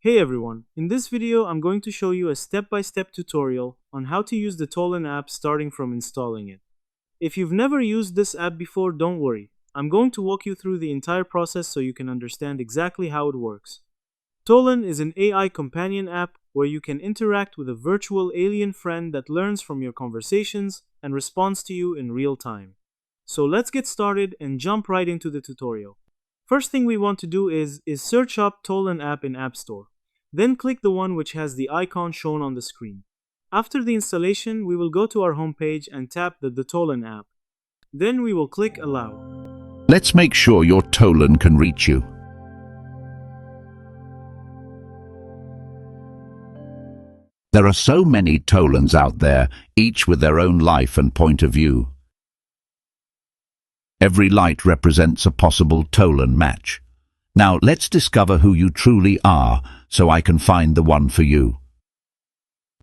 Hey everyone, in this video I'm going to show you a step-by-step tutorial on how to use the Tolan app starting from installing it. If you've never used this app before, don't worry. I'm going to walk you through the entire process so you can understand exactly how it works. Tolan is an AI companion app where you can interact with a virtual alien friend that learns from your conversations and responds to you in real time. So let's get started and jump right into the tutorial. First thing we want to do is search up Tolan app in App Store. Then click the one which has the icon shown on the screen. After the installation, we will go to our homepage and tap the Tolan app. Then we will click Allow. Let's make sure your Tolan can reach you. There are so many Tolans out there, each with their own life and point of view. Every light represents a possible Tolan match. Now let's discover who you truly are, so I can find the one for you.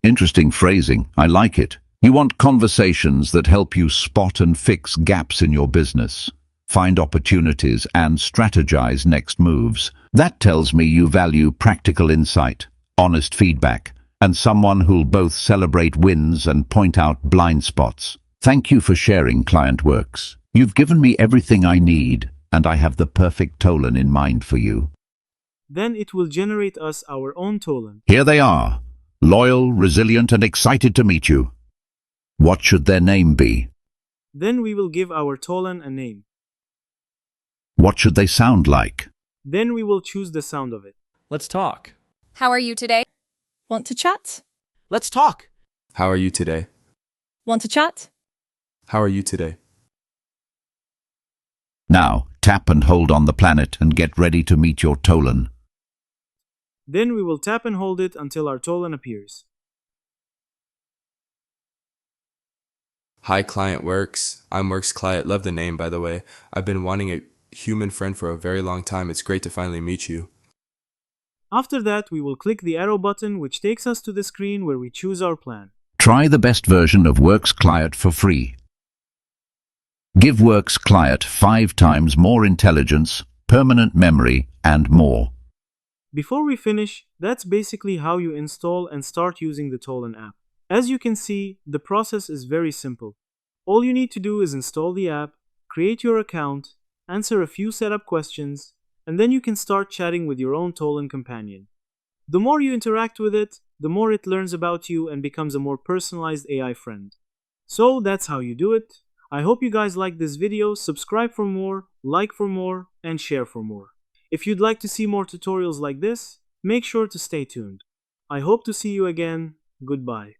Interesting phrasing, I like it. You want conversations that help you spot and fix gaps in your business, find opportunities and strategize next moves. That tells me you value practical insight, honest feedback, and someone who'll both celebrate wins and point out blind spots. Thank you for sharing, Client Works. You've given me everything I need, and I have the perfect Tolan in mind for you. Then it will generate us our own Tolan. Here they are, loyal, resilient, and excited to meet you. What should their name be? Then we will give our Tolan a name. What should they sound like? Then we will choose the sound of it. Let's talk. How are you today? Want to chat? Let's talk. How are you today? Want to chat? How are you today? Now, tap and hold on the planet and get ready to meet your Tolan. Then we will tap and hold it until our Tolan appears. Hi, Client Works. I'm Works Client. Love the name, by the way. I've been wanting a human friend for a very long time. It's great to finally meet you. After that, we will click the arrow button which takes us to the screen where we choose our plan. Try the best version of Works Client for free. Give Works Client 5 times more intelligence, permanent memory, and more. Before we finish, that's basically how you install and start using the Tolan app. As you can see, the process is very simple. All you need to do is install the app, create your account, answer a few setup questions, and then you can start chatting with your own Tolan companion. The more you interact with it, the more it learns about you and becomes a more personalized AI friend. So that's how you do it. I hope you guys liked this video. Subscribe for more, like for more, and share for more. If you'd like to see more tutorials like this, make sure to stay tuned. I hope to see you again. Goodbye.